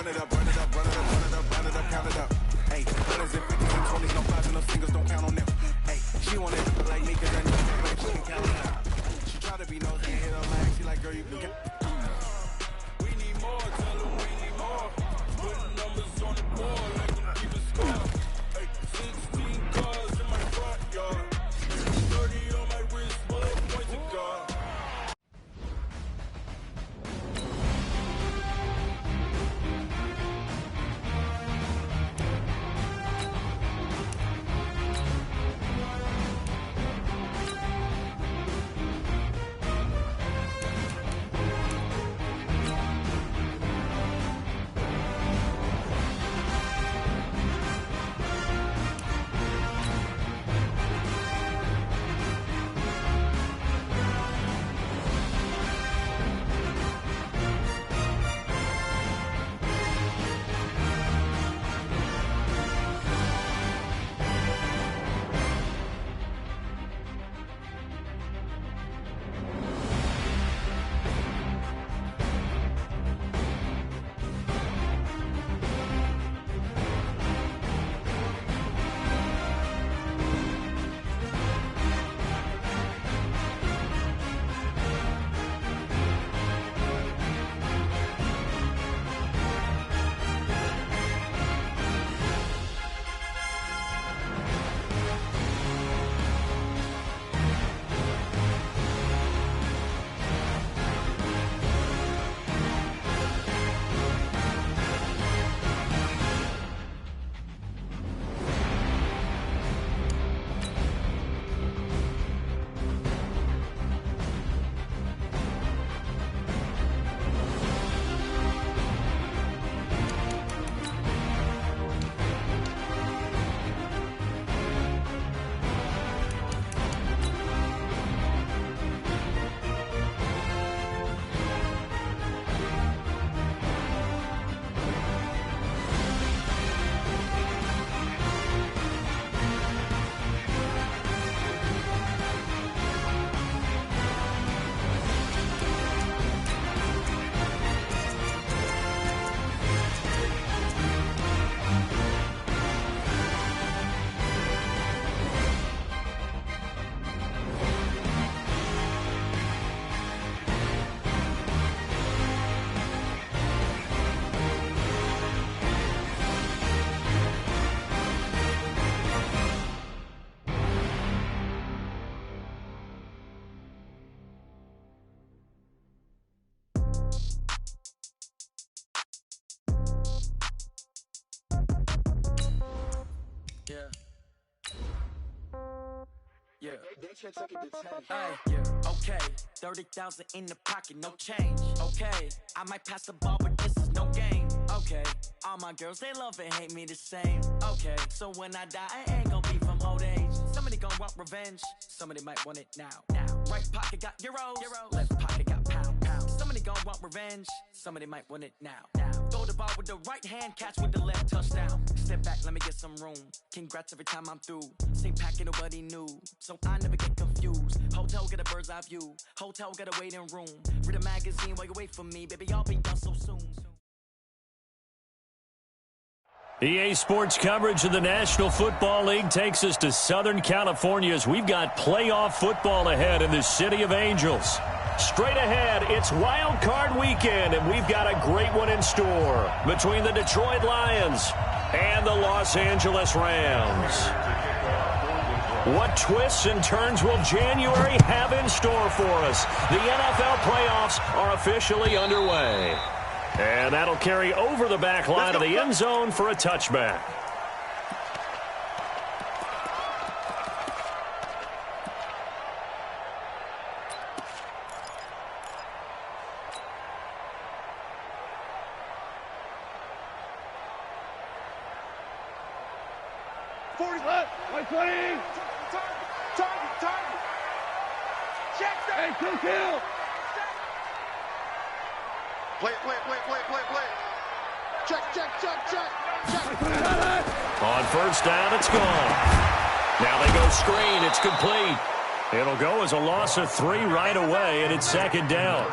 Run it up, run it up, run it up, run it up, run it up, count it up. Hey, hundreds and fifties and twenties, no fives and no singles, don't count on them. Hey, she want it like me, cause I know like she can count it out. She try to be nosy, hit her lag, she like, girl, you can count. We need more, tell them we need more. Putting numbers on the board, like them keep a score. Hey, 16 cars in my front yard. 30 on my wrist, what points of God. Yeah. Yeah. Okay. 30,000 in the pocket, no change. Okay. I might pass the ball, but this is no game. Okay. All my girls, they love and hate me the same. Okay. So when I die, I ain't gonna be from old age. Somebody gonna want revenge. Somebody might want it now. Right pocket got euros. Left pocket got pound. Somebody gonna want revenge. Somebody might want it now. Throw the ball with the right hand, catch with the left, touchdown. Step back, let me get some room. Congrats every time I'm through. Same packet, nobody knew. So I never get confused. Hotel get a bird's eye view. Hotel get a waiting room. Read a magazine while you wait for me. Baby, I'll be done so soon. EA Sports coverage of the National Football League takes us to Southern California as we've got playoff football ahead in the City of Angels. Straight ahead, it's Wild Card Weekend, and we've got a great one in store between the Detroit Lions and the Los Angeles Rams. What twists and turns will January have in store for us? The NFL playoffs are officially underway. And that'll carry over the back line of the end zone for a touchback. Target. Check that. Hey, kill. Play. Check. On first down, it's gone. Now they go screen. It's complete. It'll go as a loss of 3 right away, and it's second down.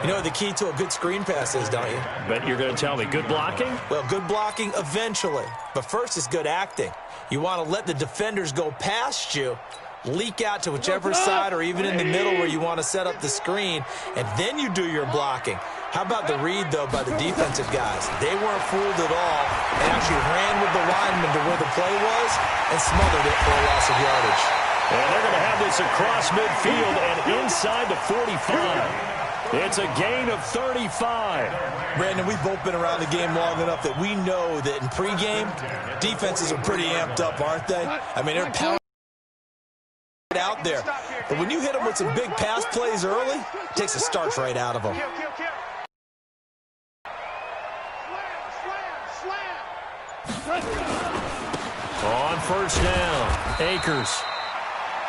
You know what the key to a good screen pass is, don't you? Bet you're going to tell me. Good blocking? Well, good blocking eventually. But first is good acting. You want to let the defenders go past you, leak out to whichever side or even in the middle where you want to set up the screen, and then you do your blocking. How about the read, though, by the defensive guys? They weren't fooled at all and actually ran with the lineman to where the play was and smothered it for a loss of yardage. And they're going to have this across midfield and inside the 45. It's a gain of 35. Brandon, we've both been around the game long enough that we know that in pregame, defenses are pretty amped up, aren't they? I mean, they're pounding out there. But when you hit them with some big pass plays early, it takes the starch right out of them. On first down, Akers.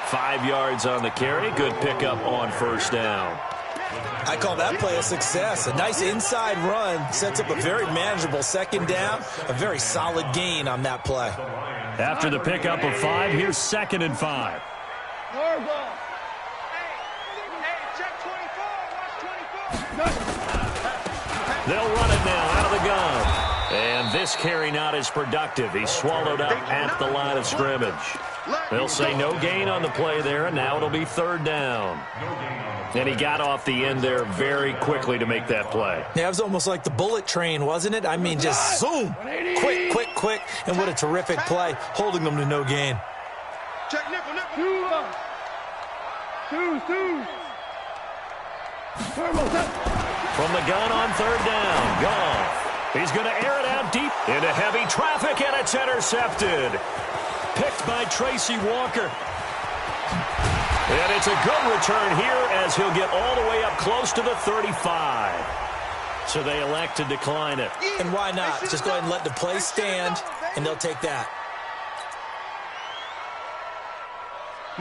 5 yards on the carry. Good pickup on first down. I call that play a success. A nice inside run sets up a very manageable second down. A very solid gain on that play. After the pickup of 5, here's 2nd and 5. They'll run it now out of the gun. And this carry not as productive. He's swallowed up at the line of scrimmage. They'll say no gain on the play there, and now it'll be 3rd down. And he got off the end there very quickly to make that play. Yeah, it was almost like the bullet train, wasn't it? I mean, just zoom. Quick, quick, quick. And what a terrific play, holding them to no gain. Check nickel. From the gun on 3rd down, Goff. He's going to air it out deep into heavy traffic, and it's intercepted. Picked by Tracy Walker. And it's a good return here as he'll get all the way up close to the 35. So they elect to decline it. And why not? Just go ahead and let the play stand, and they'll take that.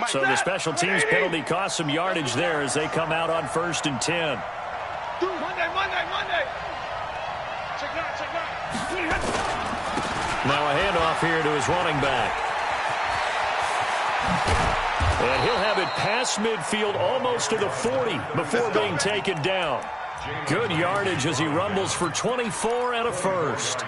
So the special teams penalty cost some yardage there as they come out on 1st and 10. Monday. Check that. Now a handoff here to his running back. And he'll have it past midfield almost to the 40 before being taken down. Good yardage as he rumbles for 24 and a first.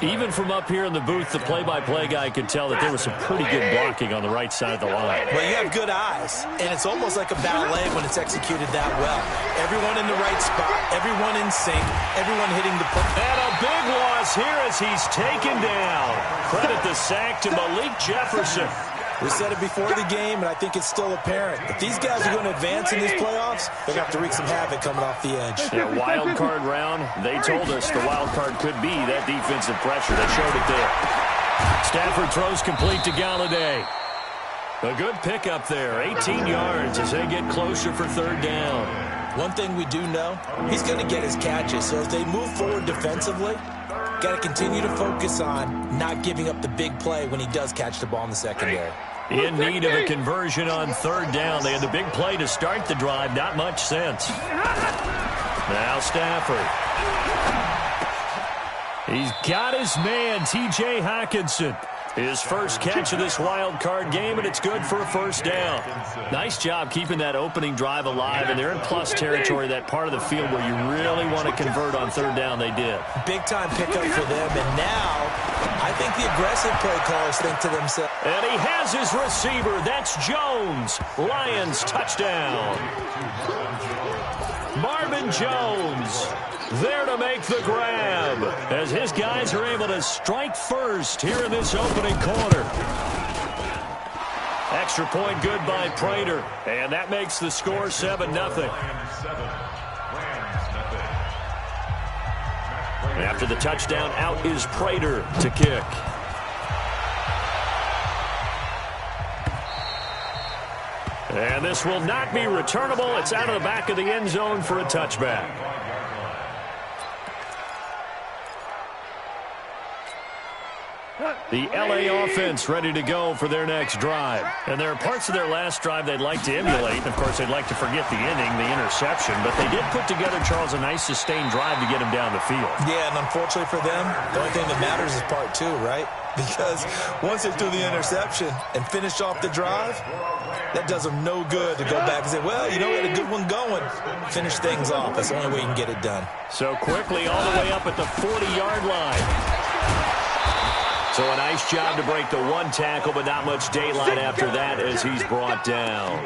Even from up here in the booth, the play-by-play guy could tell that there was some pretty good blocking on the right side of the line. Well, you have good eyes, and it's almost like a ballet when it's executed that well. Everyone in the right spot, everyone in sync, everyone hitting the point. And a big loss here as he's taken down. Credit the sack to Malik Jefferson. We said it before the game, and I think it's still apparent. If these guys are going to advance in these playoffs, they're going to have to wreak some havoc coming off the edge. Yeah, wild card round, they told us the wild card could be that defensive pressure. They showed it there. Stafford throws complete to Galladay. A good pickup there, 18 yards as they get closer for 3rd down. One thing we do know, he's going to get his catches. So as they move forward defensively, got to continue to focus on not giving up the big play when he does catch the ball in the secondary. In need of a conversion on 3rd down. They had the big play to start the drive. Not much sense. Now Stafford. He's got his man, T.J. Hockenson. His first catch of this wild card game, and it's good for a 1st down. Nice job keeping that opening drive alive, and they're in plus territory, that part of the field where you really want to convert on 3rd down. They did. Big-time pickup for them, and now I think the aggressive play callers think to themselves. And he has his receiver. That's Jones. Lions touchdown. Marvin Jones there to make the grab as his guys are able to strike first here in this opening quarter. Extra point good by Prater, and that makes the score 7-0. After the touchdown, out is Prater to kick. And this will not be returnable. It's out of the back of the end zone for a touchback. The LA offense ready to go for their next drive. And there are parts of their last drive they'd like to emulate. Of course, they'd like to forget the inning, the interception. But they did put together, Charles, a nice sustained drive to get him down the field. Yeah, and unfortunately for them, the only thing that matters is part two, right? Because once they threw the interception and finished off the drive, that does them no good to go back and say, well, you know, we had a good one going. Finish things off. That's the only way you can get it done. So quickly all the way up at the 40-yard line. So a nice job to break the one tackle, but not much daylight after that as he's brought down.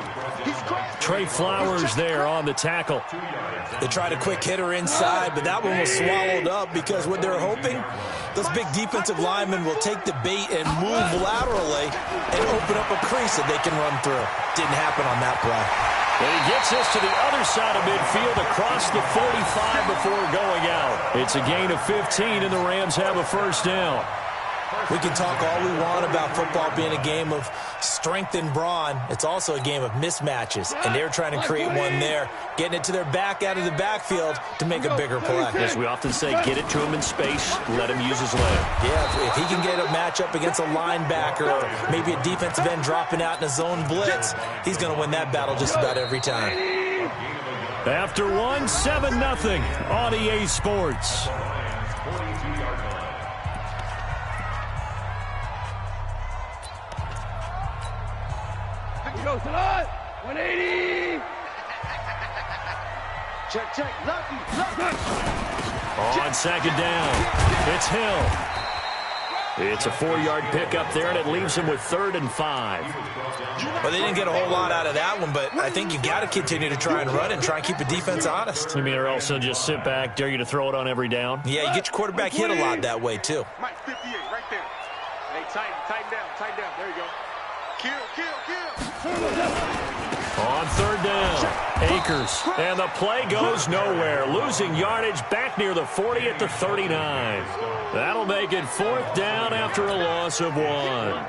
Trey Flowers there on the tackle. They tried a quick hitter inside, but that one was swallowed up because what they're hoping, those big defensive linemen will take the bait and move laterally and open up a crease that they can run through. Didn't happen on that play. And he gets us to the other side of midfield across the 45 before going out. It's a gain of 15, and the Rams have a first down. We can talk all we want about football being a game of strength and brawn. It's also a game of mismatches, and they're trying to create one there, getting it to their back out of the backfield to make a bigger play. As we often say, get it to him in space, let him use his leg. Yeah, if he can get a matchup against a linebacker or maybe a defensive end dropping out in a zone blitz, he's going to win that battle just about every time. After 7-0 on EA Sports. Go, Salah! 180! Check. Lucky. On second down, it's Hill. It's a 4-yard pickup there, and it leaves him with 3rd and 5. Well, they didn't get a whole lot out of that one, but I think you got to continue to try and run and try and keep the defense honest. You mean, or else they'll just sit back, dare you to throw it on every down? Yeah, you get your quarterback hit a lot that way, too. Mike, 58, right there. Hey, tighten down. There you go. Kill. On 3rd down, Akers, and the play goes nowhere. Losing yardage back near the 40 at the 39. That'll make it 4th down after a loss of 1.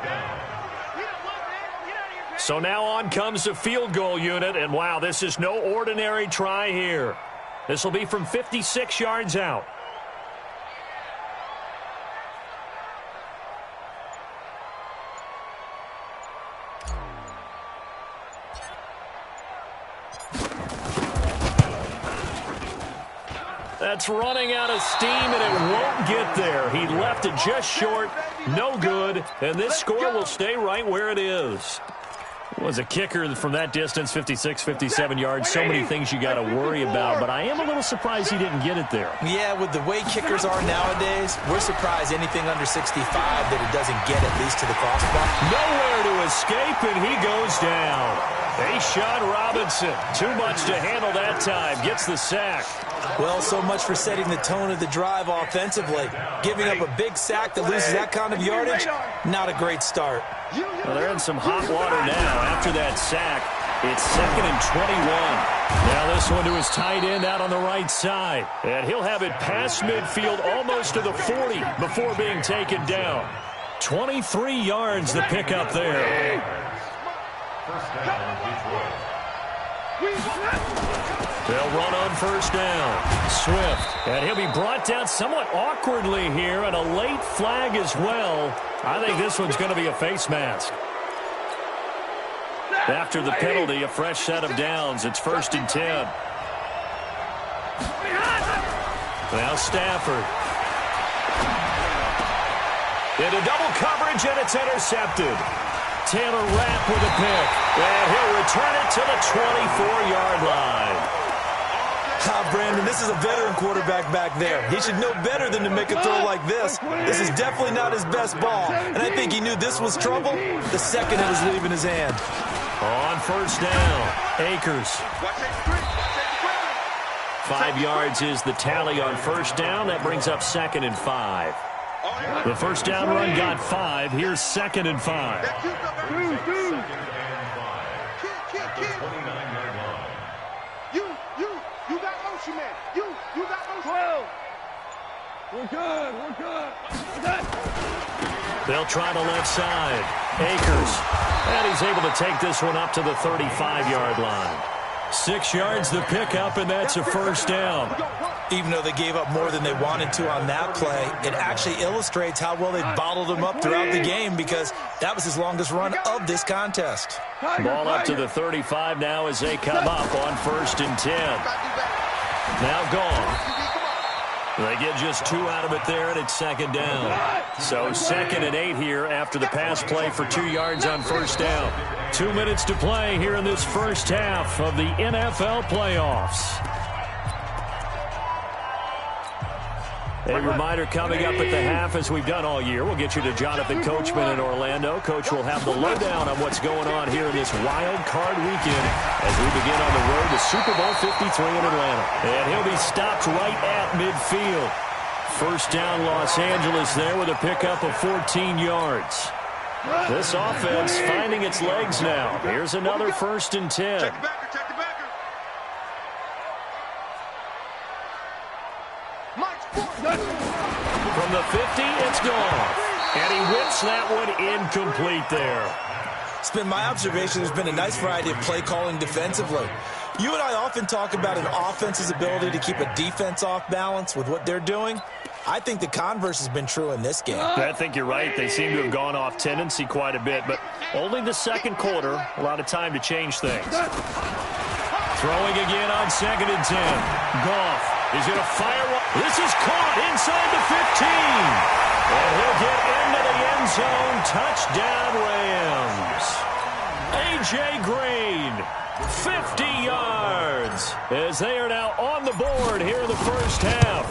So now on comes the field goal unit, and wow, this is no ordinary try here. This will be from 56 yards out. That's running out of steam, and it won't get there. He left it just short, no good, and this score will stay right where it is. Was a kicker from that distance, 56, 57 yards. So many things you got to worry about, but I am a little surprised he didn't get it there. Yeah, with the way kickers are nowadays, we're surprised anything under 65 that it doesn't get at least to the crossbar. Nowhere to escape, and he goes down. Ashawn Robinson, too much to handle that time, gets the sack. Well, so much for setting the tone of the drive offensively. Giving up a big sack that loses that kind of yardage, not a great start. Well, they're in some hot water now after that sack. It's 2nd and 21. Now this one to his tight end out on the right side. And he'll have it past midfield almost to the 40 before being taken down. 23 yards the pickup there. They'll run on 1st down. Swift. And he'll be brought down somewhat awkwardly here, and a late flag as well. I think this one's going to be a face mask. After the penalty, a fresh set of downs. It's 1st and 10. Now Stafford. Into double coverage, and it's intercepted. Taylor Rapp with a pick. And he'll return it to the 24-yard line. Brandon, this is a veteran quarterback back there. He should know better than to make a throw like this. This is definitely not his best ball. And I think he knew this was trouble the second it was leaving his hand. On 1st down, Akers. 5 yards is the tally on 1st down. That brings up 2nd and 5. The 1st down run got 5. Here's 2nd and 5. We're good. They'll try the left side. Akers. And he's able to take this one up to the 35-yard line. 6 yards the pickup, and that's a 1st down. Even though they gave up more than they wanted to on that play, it actually illustrates how well they bottled them up throughout the game, because that was his longest run of this contest. Ball up to the 35 now as they come up on 1st and 10. Now gone. They get just 2 out of it there, and it's 2nd down. So 2nd and 8 here after the pass play for 2 yards on 1st down. 2 minutes to play here in this first half of the NFL playoffs. A reminder coming up at the half, as we've done all year. We'll get you to Jonathan Coachman in Orlando. Coach will have the lowdown on what's going on here in this wild card weekend as we begin on the road to Super Bowl 53 in Atlanta. And he'll be stopped right at midfield. 1st down, Los Angeles there with a pickup of 14 yards. This offense finding its legs now. Here's another 1st and 10. From the 50, it's gone. And he whips that one incomplete there. It's been my observation there's been a nice variety of play calling defensively. You and I often talk about an offense's ability to keep a defense off balance with what they're doing. I think the converse has been true in this game. I think you're right. They seem to have gone off tendency quite a bit, but only the 2nd quarter, a lot of time to change things. Throwing again on 2nd and 10. Goff is going to fire one. This is caught inside the 15. And he'll get into the end zone. Touchdown, Rams. A.J. Green, 50 yards, as they are now on the board here in the first half.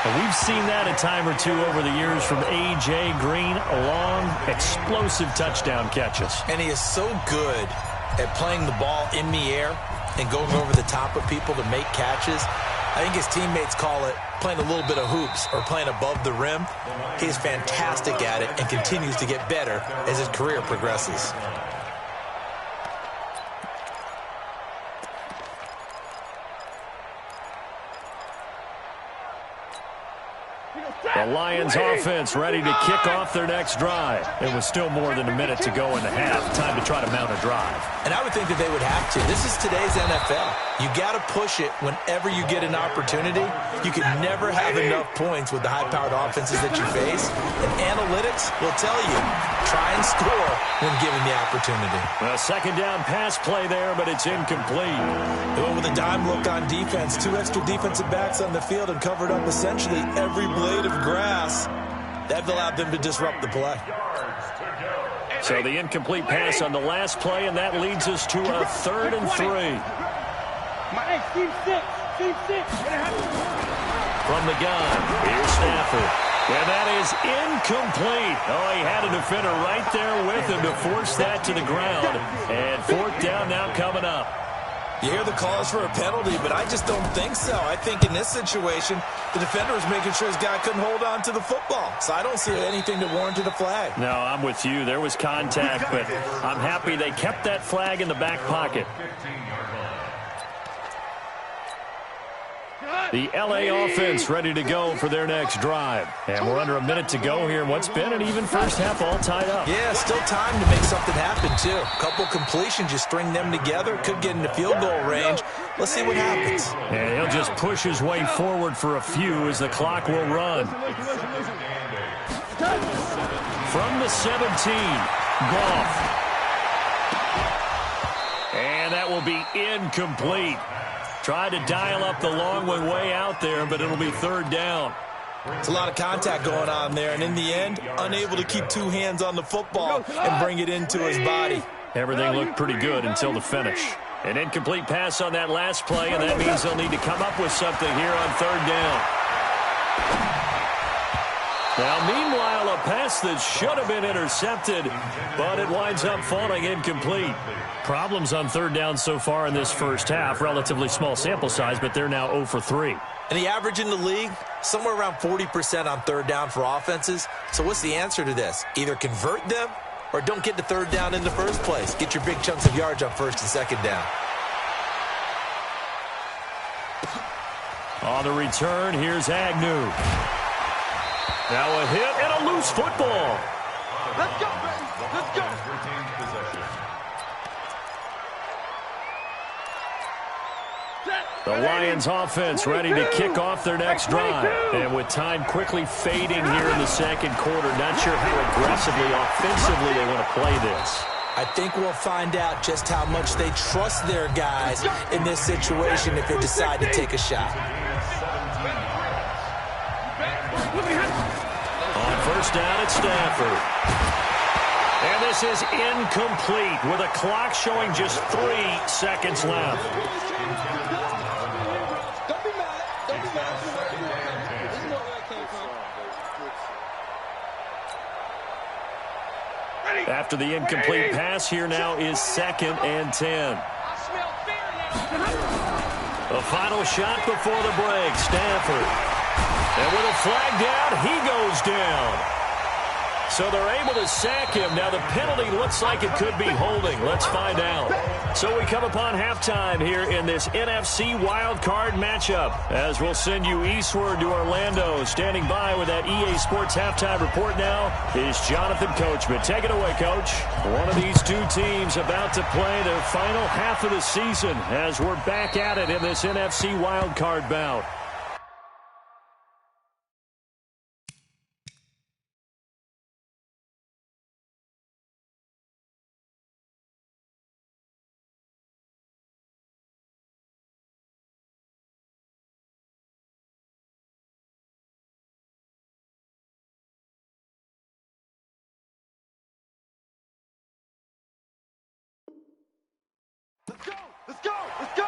And we've seen that a time or two over the years from A.J. Green, long, explosive touchdown catches. And he is so good at playing the ball in the air and going over the top of people to make catches. I think his teammates call it playing a little bit of hoops or playing above the rim. He is fantastic at it and continues to get better as his career progresses. The Lions offense ready to kick off their next drive. It was still more than a minute to go in the half. Time to try to mount a drive. And I would think that they would have to. This is today's NFL. You got to push it whenever you get an opportunity. You can never have enough points with the high-powered offenses that you face. And analytics will tell you, try and score when given the opportunity. A 2nd down pass play there, but it's incomplete. They went with a dime look on defense. 2 extra defensive backs on the field and covered up essentially every blade of grass. That allowed them to disrupt the play. So the incomplete pass on the last play, and that leads us to a 3rd and 3. From the gun, here's Stafford. And that is incomplete. Oh, he had a defender right there with him to force that to the ground. And 4th down now coming up. You hear the calls for a penalty, but I just don't think so. I think in this situation, the defender was making sure his guy couldn't hold on to the football. So I don't see anything that warranted a flag. No, I'm with you. There was contact, but I'm happy they kept that flag in the back pocket. The L.A. offense ready to go for their next drive. And we're under a minute to go here. What's been an even first half all tied up. Yeah, still time to make something happen, too. A couple completions, you string them together, could get into field goal range. Let's see what happens. And he'll just push his way forward for a few as the clock will run. From the 17, Goff. And that will be incomplete. Tried to dial up the long one way out there, but it'll be 3rd down. It's a lot of contact going on there, and in the end, unable to keep 2 hands on the football and bring it into his body. Everything looked pretty good until the finish. An incomplete pass on that last play, and that means they'll need to come up with something here on 3rd down. Now, meanwhile, a pass that should have been intercepted, but it winds up falling incomplete. Problems on 3rd down so far in this first half. Relatively small sample size, but they're now 0 for 3. And the average in the league, somewhere around 40% on 3rd down for offenses. So what's the answer to this? Either convert them or don't get to 3rd down in the first place. Get your big chunks of yards on 1st and 2nd down. On the return, here's Agnew. Now a hit and a loose football. Let's go, baby. Let's go. The Lions offense ready to kick off their next drive. And with time quickly fading here in the second quarter, not sure how aggressively, offensively they want to play this. I think we'll find out just how much they trust their guys in this situation if they decide to take a shot. On first down, it's Stafford. And this is incomplete with a clock showing just 3 seconds left. After the incomplete pass, here now is 2nd and 10. The final shot before the break, Stafford. And with a flag down, he goes down. So they're able to sack him. Now the penalty looks like it could be holding. Let's find out. So we come upon halftime here in this NFC wildcard matchup, as we'll send you eastward to Orlando. Standing by with that EA Sports halftime report now is Jonathan Coachman. Take it away, Coach. One of these two teams about to play their final half of the season as we're back at it in this NFC wildcard bout. Let's go! Let's go! Let's go!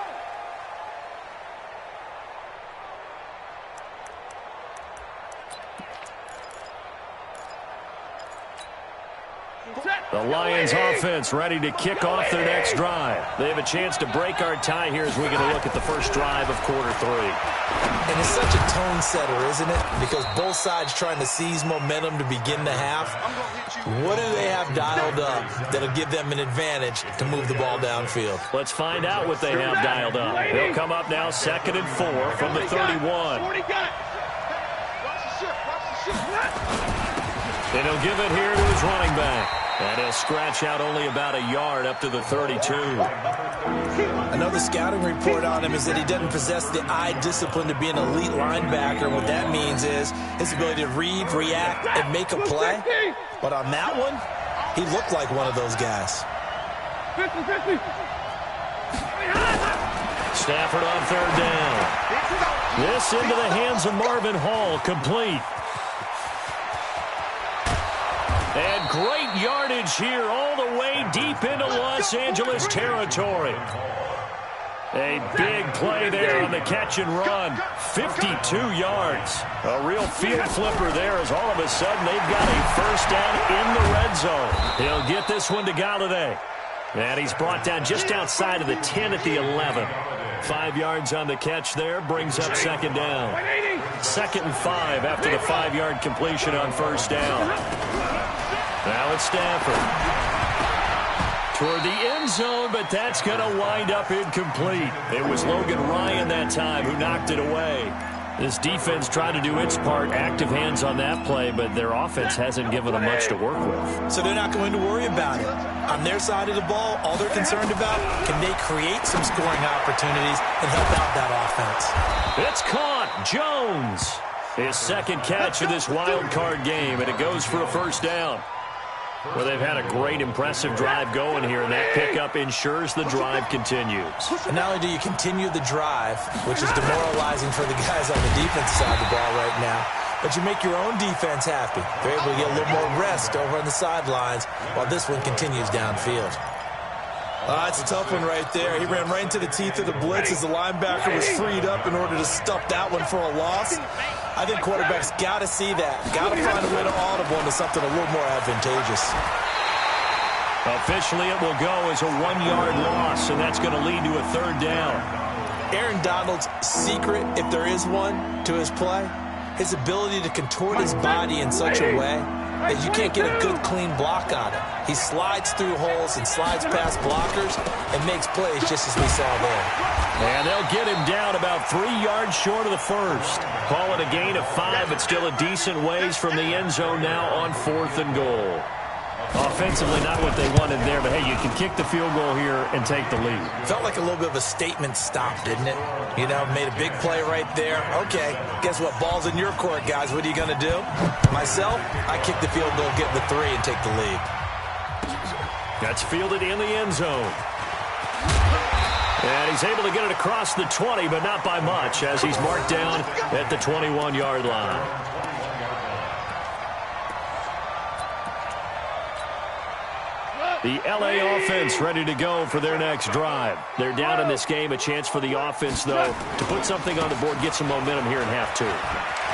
The Lions offense ready to kick off their next drive. They have a chance to break our tie here as we get a look at the first drive of quarter 3. And it's such a tone setter, isn't it? Because both sides trying to seize momentum to begin the half. What do they have dialed up that'll give them an advantage to move the ball downfield? Let's find out what they have dialed up. They'll come up now 2nd and 4 from the 31. And he'll give it here to his running back. And he'll scratch out only about a yard up to the 32. Another scouting report on him is that he doesn't possess the eye discipline to be an elite linebacker. And what that means is his ability to read, react, and make a play. But on that one, he looked like one of those guys. Stafford on 3rd down. This into the hands of Marvin Hall, complete. And great yardage here all the way deep into Los Angeles territory. A big play there on the catch and run. 52 yards. A real field flipper there as all of a sudden they've got a first down in the red zone. He'll get this one to Galladay. And he's brought down just outside of the 10 at the 11. 5 yards on the catch there, brings up 2nd down. 2nd and 5 after the 5-yard completion on first down. Now it's Stafford. Toward the end zone, but that's going to wind up incomplete. It was Logan Ryan that time who knocked it away. This defense tried to do its part, active hands on that play, but their offense hasn't given them much to work with. So they're not going to worry about it. On their side of the ball, all they're concerned about, can they create some scoring opportunities and help out that offense? It's caught. Jones. His 2nd catch of this wild card game, and it goes for a first down. Well, they've had a great, impressive drive going here, and that pickup ensures the drive continues. And not only do you continue the drive, which is demoralizing for the guys on the defense side of the ball right now, but you make your own defense happy. They're able to get a little more rest over on the sidelines while this one continues downfield. That's a tough one right there. He ran right into the teeth of the blitz as the linebacker was freed up in order to stuff that one for a loss. I think quarterbacks got to see that. Got to find a way to audible into something a little more advantageous. Officially, it will go as a 1-yard loss, and that's going to lead to a 3rd down. Aaron Donald's secret, if there is one, to his play, his ability to contort his body in such a way that you can't get a good, clean block on it. He slides through holes and slides past blockers and makes plays just as we saw there. And they'll get him down about 3 yards short of the first. Call it a gain of 5, but still a decent ways from the end zone now on 4th and goal. Offensively, not what they wanted there, but hey, you can kick the field goal here and take the lead. Felt like a little bit of a statement stop, didn't it? You know, made a big play right there. Okay, guess what? Ball's in your court, guys. What are you going to do? Myself, I kick the field goal, get the 3, and take the lead. That's fielded in the end zone. And he's able to get it across the 20, but not by much, as he's marked down at the 21-yard line. The L.A. offense ready to go for their next drive. They're down in this game. A chance for the offense, though, to put something on the board, get some momentum here in half 2.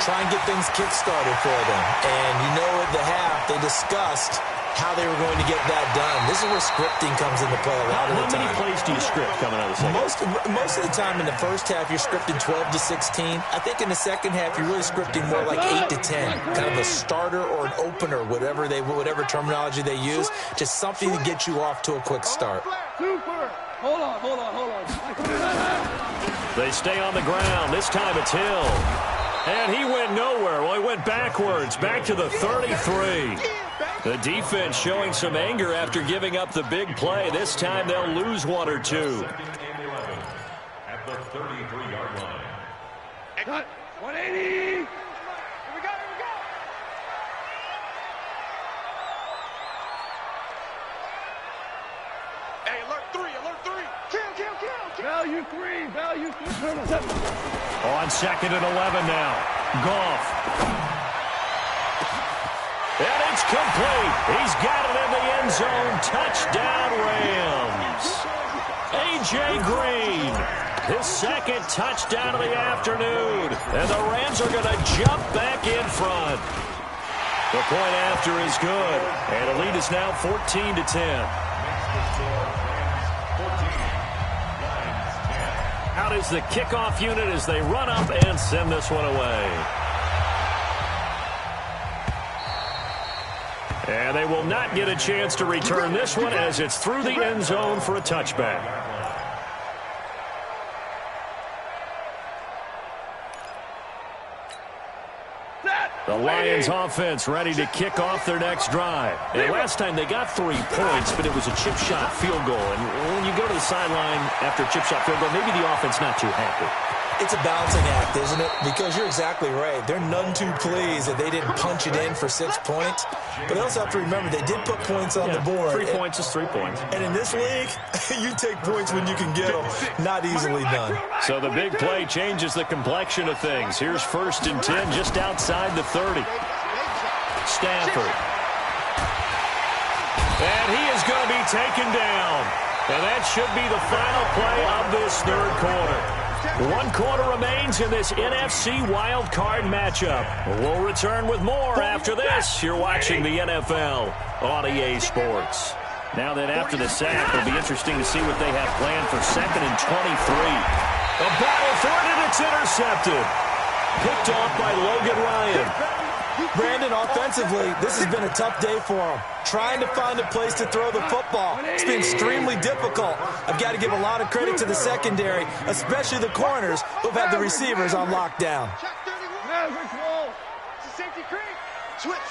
Try and get things kick-started for them. And you know at the half, they discussed how they were going to get that done. This is where scripting comes into play a lot of the time. How many plays do you script coming out of the second? Most of the time in the first half, you're scripting 12 to 16. I think in the second half, you're really scripting more like 8 to 10. Kind of a starter or an opener, whatever terminology they use. Just something to get you off to a quick start. Hold on. They stay on the ground. This time it's Hill. And he went nowhere. Well, he went backwards, back to the 33. The defense showing some anger after giving up the big play. This time they'll lose 1 or 2. At the 33-yard line. Cut. 180. Here we go. Hey, alert 3. Kill. Value 3. On 2nd and 11 now. Goff. And it's complete. He's got it in the end zone. Touchdown, Rams. A.J. Green, his 2nd touchdown of the afternoon. And the Rams are going to jump back in front. The point after is good. And the lead is now 14-10. Out is the kickoff unit as they run up and send this one away. And they will not get a chance to return this one as it's through the end zone for a touchback. The Lions offense ready to kick off their next drive. And last time they got 3 points, but it was a chip shot field goal. And when you go to the sideline after a chip shot field goal, maybe the offense not too happy. It's a balancing act, isn't it? Because you're exactly right. They're none too pleased that they didn't punch it in for 6 points. But they also have to remember they did put points on the board. 3 points is 3 points. And in this league, you take points when you can get them. Not easily done. So the big play changes the complexion of things. Here's 1st and 10 just outside the 30. Stafford. And he is going to be taken down. And that should be the final play of this 3rd quarter. 1 quarter remains in this NFC wild card matchup. We'll return with more after this. You're watching the NFL on EA Sports. Now that after the sack, it'll be interesting to see what they have planned for 2nd and 23. A battle for it, and it's intercepted. Picked off by Logan Ryan. Brandon, offensively, this has been a tough day for him. Trying to find a place to throw the football. It's been extremely difficult. I've got to give a lot of credit to the secondary, especially the corners who've had the receivers on lockdown. It's a safety creep. Switch.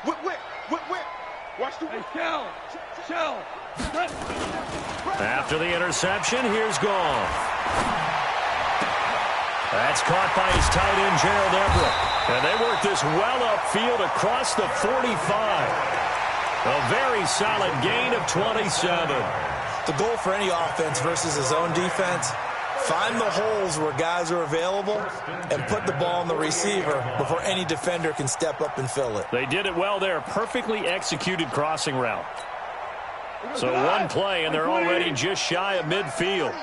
Whip. Watch the shell. After the interception, here's Goff. That's caught by his tight end, Gerald Everett. And they work this well upfield across the 45. A very solid gain of 27. The goal for any offense versus his own defense, find the holes where guys are available and put the ball on the receiver before any defender can step up and fill it. They did it well there. Perfectly executed crossing route. So 1 play, and they're already just shy of midfield.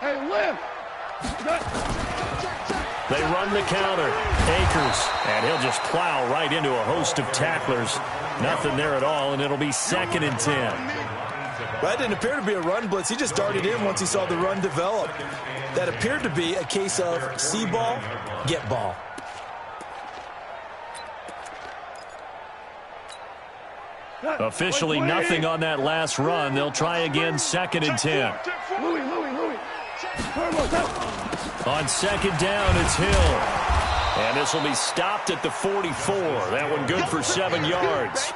Hey, lift. They run the counter. Akers, and he'll just plow right into a host of tacklers. Nothing there at all, and it'll be 2nd and 10. That didn't appear to be a run blitz. He just darted in once he saw the run develop. That appeared to be a case of see ball, get ball. Officially nothing on that last run. They'll try again, 2nd and 10. Louis. On 2nd down, it's Hill. And this will be stopped at the 44. That one good for 7 yards.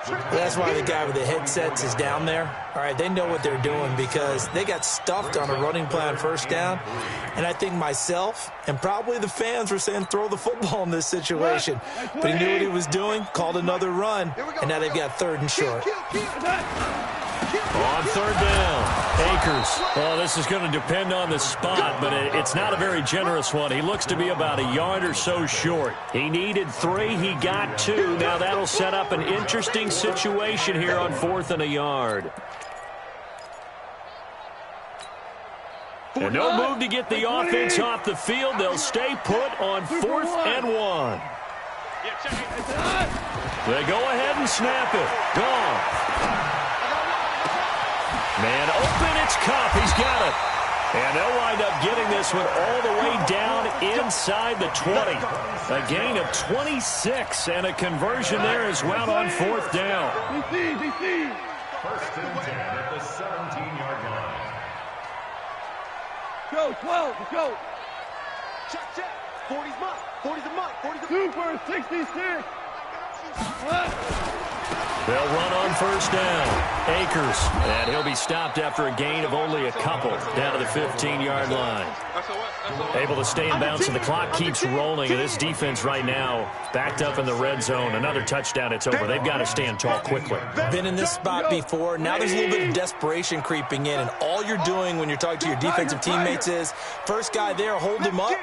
That's why the guy with the headsets is down there. All right, they know what they're doing because they got stuffed on a running play on first down. And I think myself and probably the fans were saying throw the football in this situation. But he knew what he was doing, called another run, and now they've got 3rd and short. On 3rd down, Akers. Well, this is going to depend on the spot, but it's not a very generous one. He looks to be about a yard or so short. He needed 3. He got 2. Now that'll set up an interesting situation here on 4th and a yard. And no move to get the offense off the field. They'll stay put on 4th and 1. They go ahead and snap it. Gone. Man open, it's Cup. He's got it. And they'll wind up getting this one all the way down inside the 20. A gain of 26 and a conversion there as well on 4th down. 1st and 10 at the 17-yard line. Go, 12, let's go. Check. 40's mine. 40's a mine. 40's a Super 66. They'll run on 1st down. Akers. And he'll be stopped after a gain of only a couple down to the 15-yard line. Able to stay in bounds, and the clock keeps rolling. And this defense right now backed up in the red zone. Another touchdown, it's over. They've got to stand tall quickly. Been in this spot before. Now there's a little bit of desperation creeping in, and all you're doing when you're talking to your defensive teammates is first guy there, hold him up.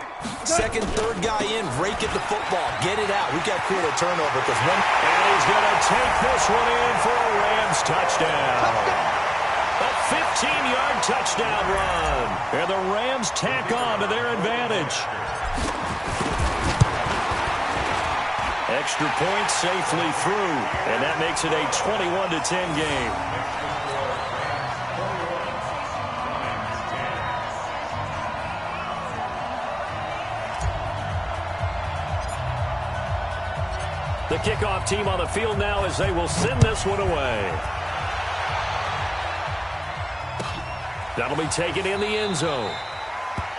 Second, third guy in, rake at the football. Get it out. We've got to create a turnover because one... And he's going to take this one in for a Rams touchdown. A 15-yard touchdown run. And the Rams tack on to their advantage. Extra point safely through. And that makes it a 21-10 game. The kickoff team on the field now as they will send this one away. That'll be taken in the end zone.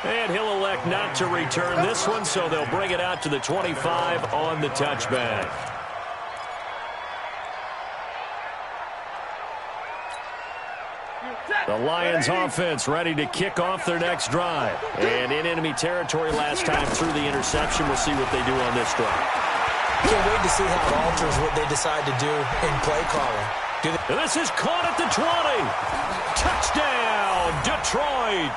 And he'll elect not to return this one, so they'll bring it out to the 25 on the touchback. The Lions offense ready to kick off their next drive. And in enemy territory last time through the interception. We'll see what they do on this drive. Can't wait to see how it alters what they decide to do in play calling. And this is caught at the 20. Touchdown, Detroit.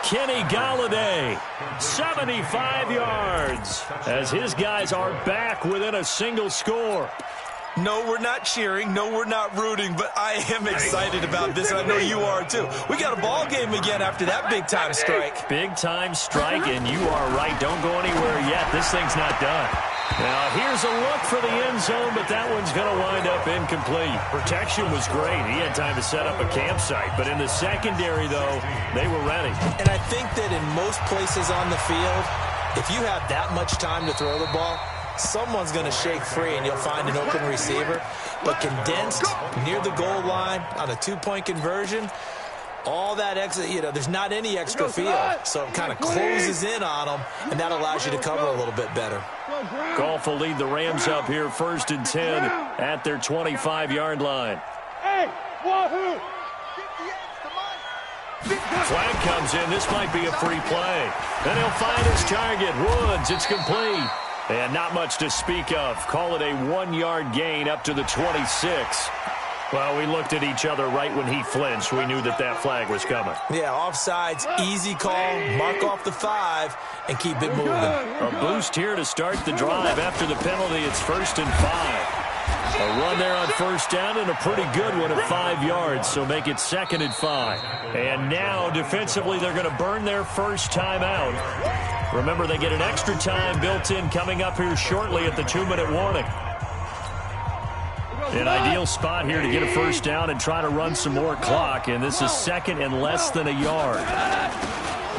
Kenny Galladay, 75 yards, as his guys are back within a single score. No, we're not cheering. No, we're not rooting, but I am excited about this, and I know you are too. We got a ball game again after that big-time strike. Big-time strike, and you are right. Don't go anywhere yet. This thing's not done. Now, here's a look for the end zone, but that one's going to wind up incomplete. Protection was great. He had time to set up a campsite, but in the secondary, though, they were ready. And I think that in most places on the field, if you have that much time to throw the ball, someone's going to shake free and you'll find an open receiver. But condensed near the goal line on a two-point conversion, all that extra, there's not any extra field. So it kind of closes in on them, and that allows you to cover a little bit better. Goff will lead the Rams up here 1st and 10 at their 25-yard line. Hey, wahoo! Flag comes in. This might be a free play. Then he'll find his target. Woods, it's complete. And not much to speak of. Call it a 1-yard gain up to the 26. Well, we looked at each other right when he flinched. We knew that that flag was coming. Yeah, offsides, easy call, mark off the 5, and keep it moving. A boost here to start the drive. After the penalty, it's 1st and 5. A run there on 1st down and a pretty good one at 5 yards, so make it 2nd and 5. And now, defensively, they're going to burn their first timeout. Remember, they get an extra time built in coming up here shortly at the 2-minute warning. An ideal spot here to get a first down and try to run some more clock, and this is 2nd and less than a yard.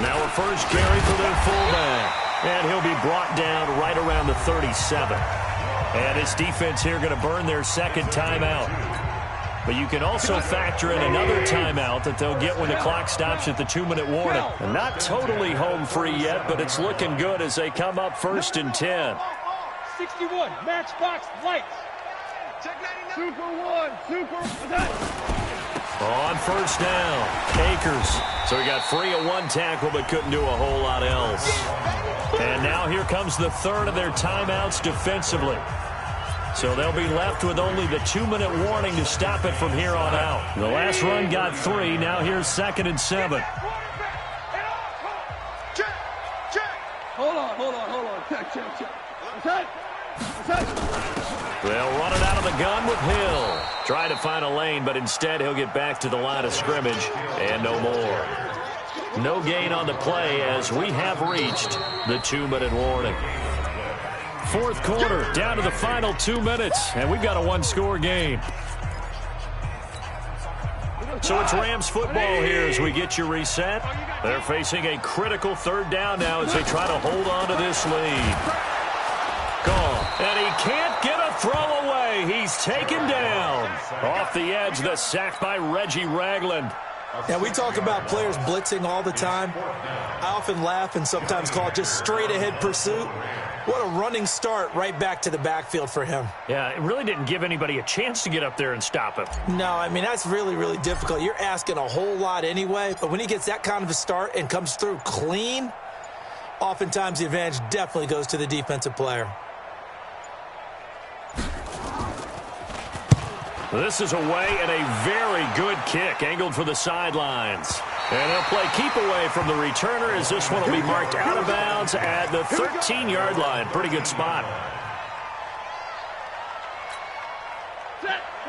Now a first carry for their fullback, and he'll be brought down right around the 37. And this defense here going to burn their 2nd timeout. But you can also factor in another timeout that they'll get when the clock stops at the 2-minute warning. And not totally home free yet, but it's looking good as they come up 1st and 10. 61, matchbox lights. Super one. Super. Attack. On first down, Akers. So he got free of one tackle but couldn't do a whole lot else. And now here comes the third of their timeouts defensively. So they'll be left with only the 2-minute warning to stop it from here on out. The last run got 3. Now here's 2nd and 7. Hold on. Check. Attack. They'll run it out of the gun with Hill. Try to find a lane, but instead he'll get back to the line of scrimmage and no more. No gain on the play as we have reached the 2-minute warning. Fourth quarter, down to the final 2 minutes, and we've got a one-score game. So it's Rams football here as we get you reset. They're facing a critical third down now as they try to hold on to this lead. Gone. And he can't get a throw away. He's taken down. Off the edge, the sack by Reggie Ragland. Now, we talk about players blitzing all the time. I often laugh and sometimes call it just straight-ahead pursuit. What a running start right back to the backfield for him. Yeah, it really didn't give anybody a chance to get up there and stop him. No, I mean, that's really, really difficult. You're asking a whole lot anyway, but when he gets that kind of a start and comes through clean, oftentimes the advantage definitely goes to the defensive player. This is away and a very good kick, angled for the sidelines. And he'll play keep away from the returner as this one will be marked out of bounds at the 13-yard line. Pretty good spot.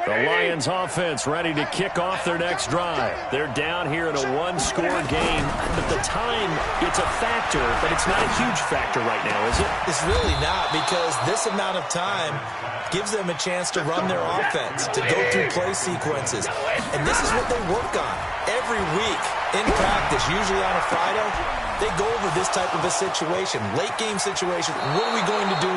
The Lions offense ready to kick off their next drive. They're down here in a one-score game. But the time, it's a factor, but it's not a huge factor right now, is it? It's really not, because this amount of time gives them a chance to run their offense, to go through play sequences. And this is what they work on every week in practice, usually on a Friday. They go over this type of a situation, late-game situation. What are we going to do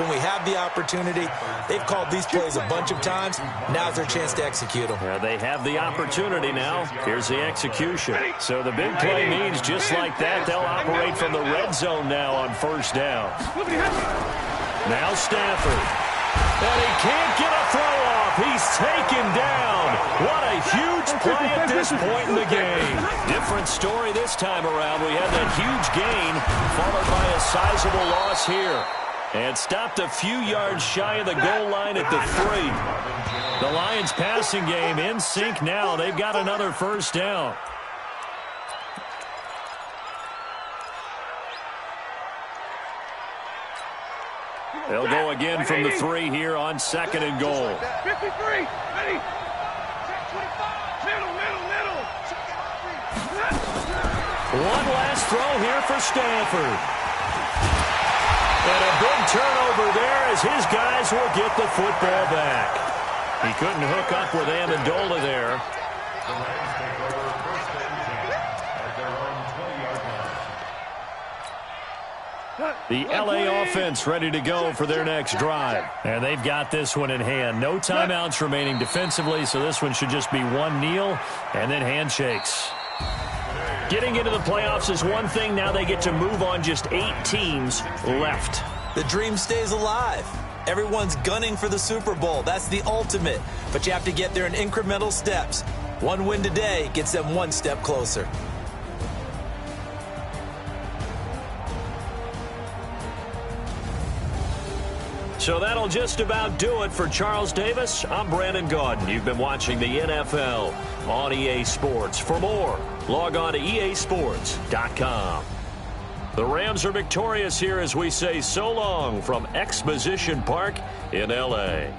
when we have the opportunity? They've called these plays a bunch of times. Now's their chance to execute them. Yeah, they have the opportunity now. Here's the execution. So the big play means just like that, they'll operate from the red zone now on first down. Now Stafford. And he can't get a throw off. He's taken down. What a huge play at this point in the game. Different story this time around. We had that huge gain followed by a sizable loss here. And stopped a few yards shy of the goal line at the 3. The Lions passing game in sync now. They've got another first down. They'll go again from the 3 here on 2nd and goal. 53, ready. Middle. One last throw here for Stafford. And a big turnover there as his guys will get the football back. He couldn't hook up with Amendola there. The LA offense ready to go for their next drive. And they've got this one in hand. No timeouts remaining defensively, so this one should just be one kneel and then handshakes. Getting into the playoffs is one thing. Now they get to move on. Just 8 teams left. The dream stays alive. Everyone's gunning for the Super Bowl. That's the ultimate. But you have to get there in incremental steps. One win today gets them one step closer. So that'll just about do it for Charles Davis. I'm Brandon Gaudin. You've been watching the NFL on EA Sports. For more, log on to easports.com. The Rams are victorious here as we say so long from Exposition Park in L.A.